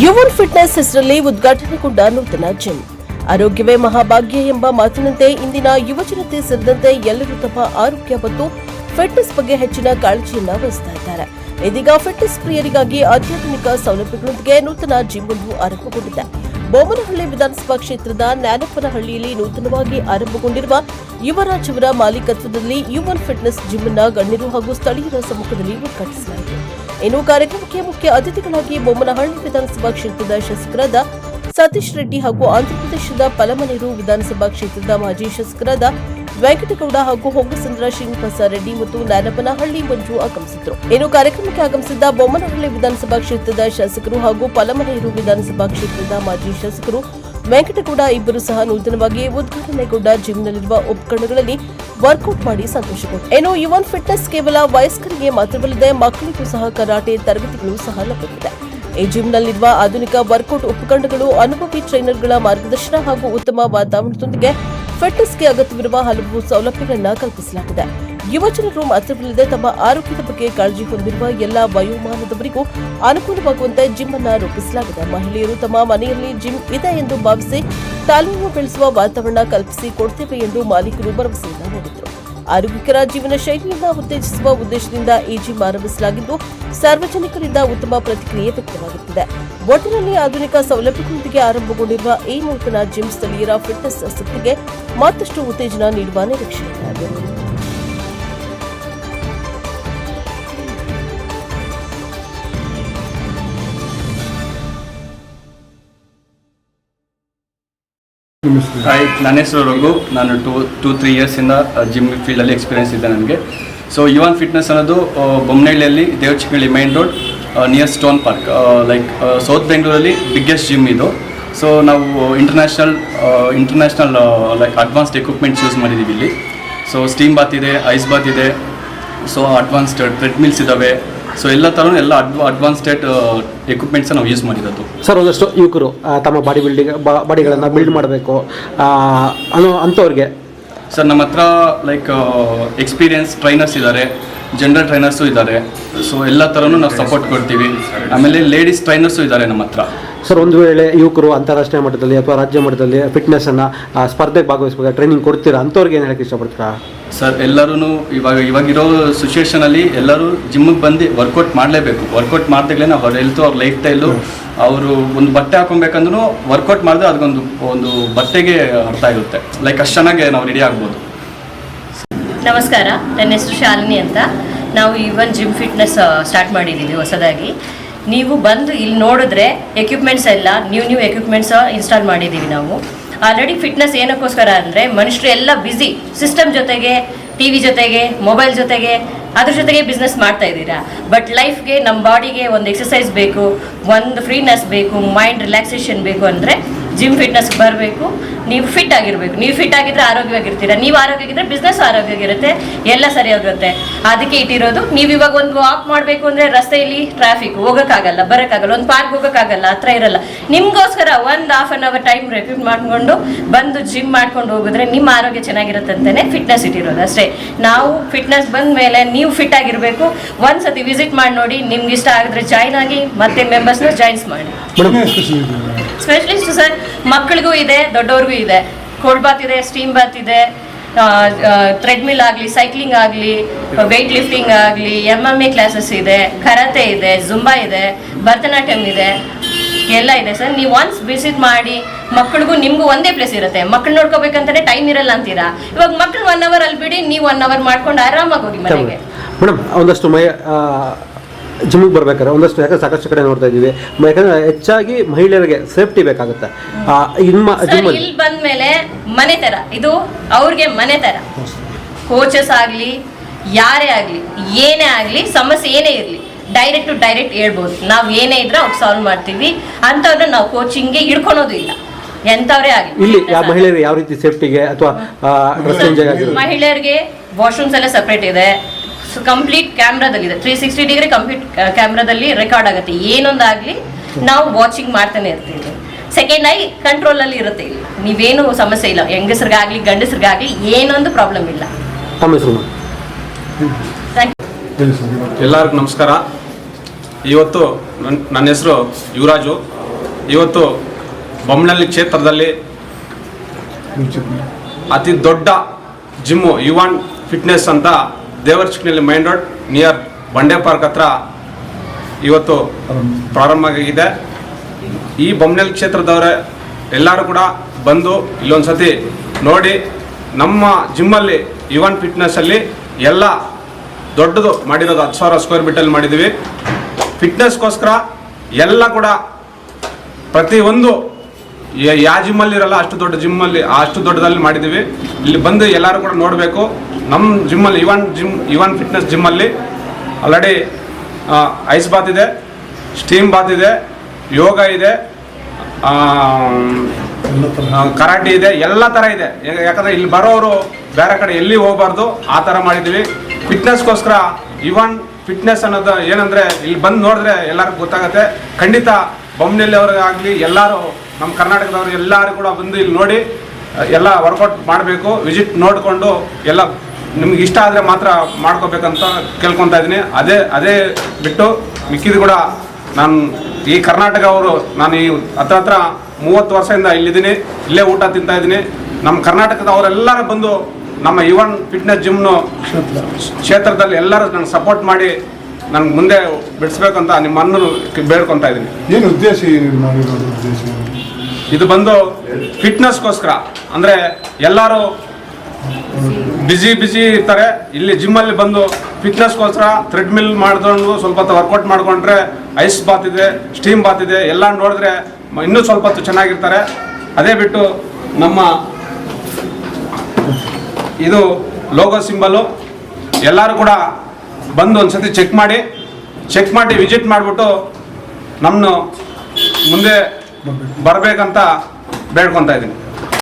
Yuvan fitness ಹೆಸರಲ್ಲಿ ಉದ್ಘಾಟನೆಗೊಂಡ ನೂತನ gym. ಆರೋಗ್ಯವೇ ಮಹಾಭಾಗ್ಯ ಎಂಬ ಮಾತಿನಂತೆ ಇಂದಿನ ಯುವಜನತೆ ಸೇರಿದಂತೆ ಎಲ್ಲರೂ ತಮ್ಮ ಆರೋಗ್ಯ ಮತ್ತು ಫಿಟ್ನೆಸ್ ಬಗ್ಗೆ ಹೆಚ್ಚಿನ ಕಾಳಜಿಯನ್ನು ವಹಿಸ್ತಾ ಇದ್ದಾರೆ. ಇದೀಗ ಫಿಟ್ನೆಸ್ ಪ್ರಿಯರಿಗಾಗಿ ಅತ್ಯಾಧುನಿಕ ಸೌಲಭ್ಯಗಳೊಂದಿಗೆ ನೂತನ ಜಿಮ್ ಒಂದು ಆರಂಭಗೊಂಡಿದೆ. ಬೊಮ್ಮನಹಳ್ಳಿ ವಿಧಾನಸಭಾ ಕ್ಷೇತ್ರದ ನ್ಯಾನಪ್ಪನಹಳ್ಳಿಯಲ್ಲಿ ನೂತನವಾಗಿ ಆರಂಭಗೊಂಡಿರುವ ಯುವರಾಜ್ ಅವರ ಮಾಲೀಕತ್ವದಲ್ಲಿ ಯುವನ್ ಫಿಟ್ನೆಸ್ ಜಿಮ್ ಅನ್ನು ಗಣ್ಯರು ಹಾಗೂ ಸ್ಥಳೀಯರ ಸಮ್ಮುಖದಲ್ಲಿ ಉದ್ಘಾಟಿಸಲಾಯಿತು. ಇನ್ನು ಕಾರ್ಯಕ್ರಮಕ್ಕೆ ಮುಖ್ಯ ಅತಿಥಿಗಳಾಗಿ ಬೊಮ್ಮನಹಳ್ಳಿ ವಿಧಾನಸಭಾ ಕ್ಷೇತ್ರದ ಶಾಸಕರಾದ ಸತೀಶ್ ರೆಡ್ಡಿ ಹಾಗೂ ಆಂಧ್ರಪ್ರದೇಶದ ಪಲಮನೇರು ವಿಧಾನಸಭಾ ಕ್ಷೇತ್ರದ ಮಾಜಿ ಶಾಸಕರಾದ ವೆಂಕಟಗೌಡ ಹಾಗೂ ಹೊಂಗಸಂದ್ರ ಶ್ರೀನಿವಾಸ ರೆಡ್ಡಿ ಮತ್ತು ನ್ಯಾನಪ್ಪನಹಳ್ಳಿ ಮಂಜು ಆಗಮಿಸಿದರು. ಇನ್ನು ಕಾರ್ಯಕ್ರಮಕ್ಕೆ ಆಗಮಿಸಿದ್ದ ಬೊಮ್ಮನಹಳ್ಳಿ ವಿಧಾನಸಭಾ ಕ್ಷೇತ್ರದ ಶಾಸಕರು ಹಾಗೂ ಪಲಮನೇರು ವಿಧಾನಸಭಾ ಕ್ಷೇತ್ರದ ಮಾಜಿ ಶಾಸಕರು ವೆಂಕಟಗೌಡ ಇಬ್ಬರು ಸಹ ನೂತನವಾಗಿ ಉದ್ಘಾಟನೆಗೊಂಡ ಜಿಮ್ನಲ್ಲಿರುವ ಉಪಕರಣಗಳಲ್ಲಿ ವರ್ಕೌಟ್ ಮಾಡಿ ಸಂತೋಷಗೊಂಡರು. ಇನ್ನು ಯುವನ್ ಫಿಟ್ನೆಸ್ ಕೇವಲ ವಯಸ್ಕರಿಗೆ ಮಾತ್ರವಲ್ಲದೆ ಮಕ್ಕಳಿಗೂ ಸಹ ಕರಾಟೆ ತರಗತಿಗಳು ಸಹ ಲಭ್ಯವಿದೆ. ಈ ಜಿಮ್ನಲ್ಲಿರುವ ಆಧುನಿಕ ವರ್ಕೌಟ್ ಉಪಕರಣಗಳು, ಅನುಭವಿ ಟ್ರೈನರ್ಗಳ ಮಾರ್ಗದರ್ಶನ ಹಾಗೂ ಉತ್ತಮ ವಾತಾವರಣದೊಂದಿಗೆ ಫಿಟ್ನೆಸ್ಗೆ ಅಗತ್ಯವಿರುವ ಹಲವು ಸೌಲಭ್ಯಗಳನ್ನು ಕಲ್ಪಿಸಲಾಗಿದೆ. ಯುವಜನರು ಮಾತ್ರವಲ್ಲದೆ ತಮ್ಮ ಆರೋಗ್ಯದ ಬಗ್ಗೆ ಕಾಳಜಿ ಹೊಂದಿರುವ ಎಲ್ಲಾ ವಯೋಮಾನದವರಿಗೂ ಅನುಕೂಲವಾಗುವಂತೆ ಜಿಮ್ ಅನ್ನು ರೂಪಿಸಲಾಗಿದೆ. ಮಹಿಳೆಯರು ತಮ್ಮ ಮನೆಯಲ್ಲಿ ಜಿಮ್ ಇದೆ ಎಂದು ಭಾವಿಸಿ ತಾಲೀಮು ಬೆಳೆಸುವ ವಾತಾವರಣ ಕಲ್ಪಿಸಿ ಕೊಡ್ತೇವೆ ಎಂದು ಮಾಲೀಕರು ಭರವಸೆಯನ್ನು ನೀಡಿದರು. ಆರೋಗ್ಯಕರ ಜೀವನ ಶೈಲಿಯನ್ನು ಉತ್ತೇಜಿಸುವ ಉದ್ದೇಶದಿಂದ ಈ ಜಿಮ್ ಆರಂಭಿಸಲಾಗಿದ್ದು ಸಾರ್ವಜನಿಕರಿಂದ ಉತ್ತಮ ಪ್ರತಿಕ್ರಿಯೆ ವ್ಯಕ್ತವಾಗುತ್ತಿದೆ. ಒಟ್ಟಿನಲ್ಲಿ ಆಧುನಿಕ ಸೌಲಭ್ಯಗಳೊಂದಿಗೆ ಆರಂಭಗೊಂಡಿರುವ ಈ ನೂತನ ಜಿಮ್ ಸ್ಥಳೀಯರ ಫಿಟ್ನೆಸ್ ಆಸಕ್ತಿಗೆ ಮತ್ತಷ್ಟು ಉತ್ತೇಜನ ನೀಡುವ ನಿರೀಕ್ಷೆ ಇದೆ. ನನ್ನ ಹೆಸರು ರಘು. ನಾನು 2-3 ಇಯರ್ಸಿಂದ ಜಿಮ್ ಫೀಲ್ಡಲ್ಲಿ ಎಕ್ಸ್ಪೀರಿಯನ್ಸ್ ಇದೆ ನನಗೆ. ಸೊ ಯುವನ್ ಫಿಟ್ನೆಸ್ ಅನ್ನೋದು ಬೊಮ್ಮನಹಳ್ಳಿಯಲ್ಲಿ Devachikkahalli main road near stone park, like south ಬೆಂಗಳೂರಲ್ಲಿ ಬಿಗ್ಗೆಸ್ಟ್ ಜಿಮ್ ಇದು. ಸೊ ನಾವು international like advanced equipments use ಮಾಡಿದ್ದೀವಿ ಇಲ್ಲಿ. ಸೊ ಸ್ಟೀಮ್ ಬಾತ್ ಇದೆ, ಐಸ್ ಬಾತ್ ಇದೆ, ಸೊ ಅಡ್ವಾನ್ಸ್ಡ್ ಟ್ರೆಡ್ಮಿಲ್ಸ್ ಇದ್ದಾವೆ. ಸೊ ಎಲ್ಲ ಥರನೂ ಎಲ್ಲ ಅಡ್ವಾನ್ಸ್ಡ್ ಎಕ್ವಿಪ್ಮೆಂಟ್ಸ್ ನಾವು ಯೂಸ್ ಮಾಡಿರೋದು. ಸರ್, ಒಂದಷ್ಟು ಯುವಕರು ತಮ್ಮ ಬಾಡಿಗಳನ್ನು ಬಿಲ್ಡ್ ಮಾಡಬೇಕು ಅಂಥವ್ರಿಗೆ ಸರ್ ನಮ್ಮ ಹತ್ರ ಲೈಕ್ ಎಕ್ಸ್ಪೀರಿಯನ್ಸ್ ಟ್ರೈನರ್ಸ್ ಇದ್ದಾರೆ, ಜನರಲ್ ಟ್ರೈನರ್ಸು ಇದ್ದಾರೆ. ಸೊ ಎಲ್ಲ ಥರನೂ ನಾವು ಸಪೋರ್ಟ್ ಕೊಡ್ತೀವಿ. ಆಮೇಲೆ ಲೇಡೀಸ್ ಟ್ರೈನರ್ಸು ಇದ್ದಾರೆ ನಮ್ಮ ಹತ್ರ. ಸರ್, ಒಂದು ವೇಳೆ ಯುವಕರು ಅಂತಾರಾಷ್ಟ್ರೀಯ ಮಟ್ಟದಲ್ಲಿ ಅಥವಾ ರಾಜ್ಯ ಮಟ್ಟದಲ್ಲಿ ಫಿಟ್ನೆಸ್ಸನ್ನು ಸ್ಪರ್ಧೆಗೆ ಭಾಗವಹಿಸಬೇಕು, ಟ್ರೈನಿಂಗ್ ಕೊಡ್ತೀರಾ, ಅಂಥವ್ರಿಗೆ ಏನು ಹೇಳಕ್ಕೆ ಇಷ್ಟಪಡ್ತೀರಾ? ಸರ್, ಎಲ್ಲರೂ ಇವಾಗಿರೋ ಸಿಚುವೇಷನಲ್ಲಿ ಎಲ್ಲರೂ ಜಿಮ್ಮಿಗೆ ಬಂದು ವರ್ಕೌಟ್ ಮಾಡಲೇಬೇಕು. ವರ್ಕೌಟ್ ಮಾಡ್ದಾಗಲೇ ಅವ್ರ ಹೆಲ್ತು, ಅವ್ರ ಲೈಫ್ ಸ್ಟೈಲು, ಅವರು ಒಂದು ಬಟ್ಟೆ ಹಾಕೊಬೇಕಂದ್ರೂ ವರ್ಕೌಟ್ ಮಾಡಿದ್ರೆ ಅದಕ್ಕೊಂದು ಬಟ್ಟೆಗೆ ಅರ್ಥ ಇರುತ್ತೆ. ಲೈಕ್ ಅಷ್ಟು ಚೆನ್ನಾಗಿ ನಾವು ರೆಡಿ ಆಗ್ಬೋದು. ನಮಸ್ಕಾರ, ನನ್ನ ಹೆಸರು ಶಾಲಿನಿ ಅಂತ. ನಾವು ಯುವನ್ ಜಿಮ್ ಫಿಟ್ನೆಸ್ ಸ್ಟಾರ್ಟ್ ಮಾಡಿದ್ದೀವಿ ಹೊಸದಾಗಿ. ನೀವು ಬಂದು ಇಲ್ಲಿ ನೋಡಿದ್ರೆ ಎಕ್ವಿಪ್ಮೆಂಟ್ಸ್ ಎಲ್ಲ ನ್ಯೂ ಎಕ್ವಿಪ್ಮೆಂಟ್ಸ್ ಇನ್ಸ್ಟಾಲ್ ಮಾಡಿದ್ದೀವಿ ನಾವು. ಆಲ್ರೆಡಿ ಫಿಟ್ನೆಸ್ ಏನಕ್ಕೋಸ್ಕರ ಅಂದರೆ ಮನುಷ್ಯರು ಎಲ್ಲ ಬ್ಯುಸಿ, ಸಿಸ್ಟಮ್ ಜೊತೆಗೆ, ಟಿ ವಿ ಜೊತೆಗೆ, ಮೊಬೈಲ್ ಜೊತೆಗೆ, ಅದ್ರ ಜೊತೆಗೆ ಬಿಸ್ನೆಸ್ ಮಾಡ್ತಾ ಇದ್ದೀರಾ. ಬಟ್ ಲೈಫ್ಗೆ, ನಮ್ಮ ಬಾಡಿಗೆ ಒಂದು ಎಕ್ಸಸೈಸ್ ಬೇಕು, ಒಂದು ಫ್ರೀನೆಸ್ ಬೇಕು, ಮೈಂಡ್ ರಿಲ್ಯಾಕ್ಸೇಷನ್ ಬೇಕು ಅಂದರೆ ಜಿಮ್ ಫಿಟ್ನೆಸ್ಗೆ ಬರಬೇಕು. ನೀವು ಫಿಟ್ ಆಗಿರಬೇಕು. ನೀವು ಫಿಟ್ ಆಗಿದ್ದರೆ ಆರೋಗ್ಯವಾಗಿರ್ತೀರ. ನೀವು ಆರೋಗ್ಯವಾಗಿದ್ದರೆ ಬಿಸ್ನೆಸ್ ಆರೋಗ್ಯವಾಗಿರುತ್ತೆ, ಎಲ್ಲ ಸರಿಯಾಗುತ್ತೆ. ಅದಕ್ಕೆ ಇಟ್ಟಿರೋದು. ನೀವು ಇವಾಗ ಒಂದು ವಾಕ್ ಮಾಡಬೇಕು ಅಂದರೆ ರಸ್ತೆಯಲ್ಲಿ ಟ್ರಾಫಿಕ್, ಹೋಗೋಕ್ಕಾಗಲ್ಲ, ಬರೋಕ್ಕಾಗಲ್ಲ, ಒಂದು ಪಾರ್ಕ್ ಹೋಗೋಕ್ಕಾಗಲ್ಲ, ಹತ್ರ ಇರಲ್ಲ. ನಿಮಗೋಸ್ಕರ 1.5 hour ಟೈಮ್ ರೆಕ್ಯೂಟ್ ಮಾಡಿಕೊಂಡು ಬಂದು ಜಿಮ್ ಮಾಡ್ಕೊಂಡು ಹೋಗಿದ್ರೆ ನಿಮ್ಮ ಆರೋಗ್ಯ ಚೆನ್ನಾಗಿರುತ್ತೆ ಅಂತಲೇ ಫಿಟ್ನೆಸ್ ಇಟ್ಟಿರೋದು ಅಷ್ಟೇ. ನಾವು ಫಿಟ್ನೆಸ್ ಬಂದ ಮೇಲೆ ನೀವು ಫಿಟ್ ಆಗಿರಬೇಕು. ಒಂದ್ಸತಿ ವಿಸಿಟ್ ಮಾಡಿ ನೋಡಿ, ನಿಮ್ಗೆ ಇಷ್ಟ ಆಗಿದ್ರೆ ಜಾಯ್ನ್ ಆಗಿ, ಮತ್ತೆ ಮೆಂಬರ್ಸ್ನ ಜಾಯ್ನ್ಸ್ ಮಾಡಿ. ಸ್ಪೆಷಲಿಸ್ಟ್ ಸರ್, ಮಕ್ಕಳಿಗೂ ಇದೆ, ದೊಡ್ಡವ್ರಿಗೂ ಇದೆ. ಕೋಲ್ಡ್ ಬಾತ್ ಇದೆ, ಸ್ಟೀಮ್ ಬಾತ್ ಇದೆ, ಥ್ರೆಡ್ಮಿಲ್ ಆಗಲಿ, ಸೈಕ್ಲಿಂಗ್ ಆಗಲಿ, ವೆಯ್ಟ್ ಲಿಫ್ಟಿಂಗ್ ಆಗಲಿ, MMA ಕ್ಲಾಸಸ್ ಇದೆ, ಕರಾಟೆ ಇದೆ, ಜುಂಬಾ ಇದೆ, ಭರತನಾಟ್ಯಂ ಇದೆ, ಎಲ್ಲ ಇದೆ ಸರ್. ನೀವು ಒನ್ಸ್ ವಿಸಿಟ್ ಮಾಡಿ. ಮಕ್ಕಳಿಗೂ ನಿಮಗೂ ಒಂದೇ ಪ್ಲೇಸ್ ಇರುತ್ತೆ. ಮಕ್ಕಳು ನೋಡ್ಕೋಬೇಕಂತಾನೆ ಟೈಮ್ ಇರಲ್ಲ ಅಂತೀರಾ. ಇವಾಗ ಮಕ್ಕಳು 1 hour ಅಲ್ಲಿ ಬಿಡಿ, ನೀವು 1 hour ಮಾಡ್ಕೊಂಡು ಆರಾಮಾಗಿ ಹೋಗಿ ಮನೆಗೆ. ಮೇಡಮ್, ಒಂದಷ್ಟು ಜಿಮ್ಮಿಗೆ ಬರ್ಬೇಕಾದ್ರೆ ಒಂದಷ್ಟು ಯಾಕಂದ್ರೆ ಸಾಕಷ್ಟು ಕಡೆ ನೋಡ್ತಾ ಇದ್ದೀವಿ, ಯಾಕಂದ್ರೆ ಹೆಚ್ಚಾಗಿ ಮಹಿಳೆಯರಿಗೆ ಸೇಫ್ಟಿ ಬೇಕಾಗುತ್ತೆ. ಇಲ್ಲಿ ಬಂದ್ಮೇಲೆ ಮನೆ ತರ ಇದು ಅವ್ರಿಗೆ ಮನೆ ತರ. ಕೋಚಸ್ ಆಗ್ಲಿ, ಯಾರೇ ಆಗ್ಲಿ, ಏನೇ ಆಗ್ಲಿ, ಸಮಸ್ಯೆ ಏನೇ ಇರಲಿ, ಡೈರೆಕ್ಟ್ ಟು ಡೈರೆಕ್ಟ್ ಹೇಳ್ಬೋದು. ನಾವು ಏನೇ ಇದ್ರೆ ಅವ್ರು ಸಾಲ್ವ್ ಮಾಡ್ತೀವಿ. ಅಂಥವ್ರನ್ನ ನಾವು ಕೋಚಿಂಗ್ಗೆ ಹಿಡ್ಕೊಳೋದು ಇಲ್ಲ, ಎಂಥವ್ರೇ ಆಗಲಿ. ಇಲ್ಲಿ ಮಹಿಳೆಯರಿಗೆ ಯಾವ ರೀತಿ ಸೇಫ್ಟಿಗೆ ಅಥವಾ ಮಹಿಳೆಯರಿಗೆ ವಾಶ್ರೂಮ್ಸ್ ಎಲ್ಲ ಸಪ್ರೇಟ್ ಇದೆ. ಕಂಪ್ಲೀಟ್ ಕ್ಯಾಮ್ರಾದಲ್ಲಿದೆ, 360 ಡಿಗ್ರಿ ಕಂಪ್ಲೀಟ್ ಕ್ಯಾಮ್ರಾದಲ್ಲಿ ರೆಕಾರ್ಡ್ ಆಗುತ್ತೆ. ಏನೊಂದಾಗಲಿ ನಾವು ವಾಚಿಂಗ್ ಮಾಡ್ತಾನೆ ಇರ್ತೀವಿ. ಸೆಕೆಂಡ್ ಐ ಕಂಟ್ರೋಲಲ್ಲಿ ಇರುತ್ತೆ. ಇಲ್ಲಿ ನೀವೇನು ಸಮಸ್ಯೆ ಇಲ್ಲ, ಹೆಂಗಸರಿಗಾಗಲಿ ಗಂಡಸರಿಗಾಗಲಿ ಏನೊಂದು ಪ್ರಾಬ್ಲಮ್ ಇಲ್ಲ. ಎಲ್ಲರಿಗೂ ನಮಸ್ಕಾರ. ಇವತ್ತು ನನ್ನ ಹೆಸರು ಯುವರಾಜು. ಇವತ್ತು ಬೊಮ್ಮನಹಳ್ಳಿ ಕ್ಷೇತ್ರದಲ್ಲಿ ಅತಿ ದೊಡ್ಡ ಜಿಮ್ಮು ಯುವನ್ ಫಿಟ್ನೆಸ್ ಅಂತ ದೇವರಚಿಕ್ಕನಹಳ್ಳಿ ಮೈನ್ ರೋಡ್ ನಿಯರ್ ಬಂಡೆ ಪಾರ್ಕ್ ಹತ್ರ ಇವತ್ತು ಪ್ರಾರಂಭ ಆಗಿದೆ. ಈ ಬೊಮ್ಮನಹಳ್ಳಿ ಕ್ಷೇತ್ರದವರೇ ಎಲ್ಲರೂ ಕೂಡ ಬಂದು ಇಲ್ಲೊಂದು ಸತಿ ನೋಡಿ ನಮ್ಮ ಜಿಮ್ಮಲ್ಲಿ ಯುವನ್ ಫಿಟ್ನೆಸ್ಸಲ್ಲಿ ಎಲ್ಲ ದೊಡ್ಡದು ಮಾಡಿರೋದು 10,000 ಸ್ಕ್ವೇರ್ ಫೀಟಲ್ಲಿ ಮಾಡಿದ್ದೀವಿ. ಫಿಟ್ನೆಸ್ಗೋಸ್ಕರ ಎಲ್ಲ ಕೂಡ ಪ್ರತಿಯೊಂದು ಯಾವ ಜಿಮ್ಮಲ್ಲಿ ಇರಲ್ಲ ಅಷ್ಟು ದೊಡ್ಡ ಜಿಮ್ಮಲ್ಲಿ ಅಷ್ಟು ದೊಡ್ಡದಲ್ಲಿ ಮಾಡಿದ್ದೀವಿ. ಇಲ್ಲಿ ಬಂದು ಎಲ್ಲರೂ ಕೂಡ ನೋಡಬೇಕು. ನಮ್ಮ ಜಿಮ್ಮಲ್ಲಿ ಯುವನ್ ಫಿಟ್ನೆಸ್ ಜಿಮ್ಮಲ್ಲಿ ಆಲ್ರೆಡಿ ಐಸ್ ಬಾತ್ ಇದೆ, ಸ್ಟೀಮ್ ಬಾತ್ ಇದೆ, ಯೋಗ ಇದೆ, ಕರಾಟೆ ಇದೆ, ಎಲ್ಲ ಥರ ಇದೆ. ಯಾಕಂದರೆ ಇಲ್ಲಿ ಬರೋರು ಬೇರೆ ಕಡೆ ಎಲ್ಲಿ ಹೋಗಬಾರ್ದು ಆ ಥರ ಮಾಡಿದ್ದೀವಿ. ಫಿಟ್ನೆಸ್ಗೋಸ್ಕರ ಯುವನ್ ಫಿಟ್ನೆಸ್ ಅನ್ನೋದು ಏನಂದರೆ ಇಲ್ಲಿ ಬಂದು ನೋಡಿದ್ರೆ ಎಲ್ಲರಿಗೂ ಗೊತ್ತಾಗುತ್ತೆ. ಖಂಡಿತ ಬೊಮ್ಮನಹಳ್ಳಿ ಅವ್ರಿಗಾಗಲಿ ಎಲ್ಲರೂ ನಮ್ಮ ಕರ್ನಾಟಕದವರು ಎಲ್ಲರೂ ಕೂಡ ಬಂದು ಇಲ್ಲಿ ನೋಡಿ ಎಲ್ಲ ವರ್ಕೌಟ್ ಮಾಡಬೇಕು. ವಿಸಿಟ್ ನೋಡಿಕೊಂಡು ಎಲ್ಲ ನಿಮ್ಗೆ ಇಷ್ಟ ಆದರೆ ಮಾತ್ರ ಮಾಡ್ಕೋಬೇಕಂತ ಕೇಳ್ಕೊತಾ ಇದ್ದೀನಿ. ಅದೇ ಬಿಟ್ಟು ಮಿಕ್ಕಿದ್ದು ಕೂಡ ನಾನು ಈ ಕರ್ನಾಟಕ ಅವರು ನಾನು ಈ ಹತ್ರ 30 ವರ್ಷದಿಂದ ಇಲ್ಲಿದ್ದೀನಿ, ಇಲ್ಲೇ ಊಟ ತಿಂತಾ ಇದ್ದೀನಿ. ನಮ್ಮ ಕರ್ನಾಟಕದವರೆಲ್ಲರೂ ಬಂದು ನಮ್ಮ ಯುವನ್ ಫಿಟ್ನೆಸ್ ಜಿಮ್ನು ಕ್ಷೇತ್ರದಲ್ಲಿ ಎಲ್ಲರೂ ನನಗೆ ಸಪೋರ್ಟ್ ಮಾಡಿ ನನಗೆ ಮುಂದೆ ಬಿಡಿಸ್ಬೇಕಂತ ನಿಮ್ಮನ್ನು ಬೇಡ್ಕೊತಾ ಇದ್ದೀನಿ. ಏನು ಉದ್ದೇಶ ಮಾಡಿರೋದು? ಉದ್ದೇಶ ಇದು ಬಂದು ಫಿಟ್ನೆಸ್ಗೋಸ್ಕರ. ಅಂದರೆ ಎಲ್ಲರೂ ಬಿಸಿ ಇರ್ತಾರೆ, ಇಲ್ಲಿ ಜಿಮ್ಮಲ್ಲಿ ಬಂದು ಫಿಟ್ನೆಸ್ಗೋಸ್ಕರ ಥ್ರೆಡ್ಮಿಲ್ ಮಾಡಿಕೊಂಡು ಸ್ವಲ್ಪ ಹೊತ್ತು ವರ್ಕೌಟ್ ಮಾಡಿಕೊಂಡ್ರೆ ಐಸ್ ಬಾತ್ ಇದೆ, ಸ್ಟೀಮ್ ಬಾತ್ ಇದೆ, ಎಲ್ಲ ನೋಡಿದ್ರೆ ಇನ್ನೂ ಸ್ವಲ್ಪ ಹೊತ್ತು ಚೆನ್ನಾಗಿರ್ತಾರೆ. ಅದೇ ಬಿಟ್ಟು ನಮ್ಮ ಇದು ಲೋಗೋ ಸಿಂಬಲು ಎಲ್ಲರೂ ಕೂಡ ಬಂದು ಒಂದು ಸತಿ ಚೆಕ್ ಮಾಡಿ ವಿಸಿಟ್ ಮಾಡಿಬಿಟ್ಟು ನಮ್ಮನ್ನು ಮುಂದೆ ಬರಬೇಕಂತ ಬೇಡ್ಕೊತಾ ಇದ್ದೀನಿ.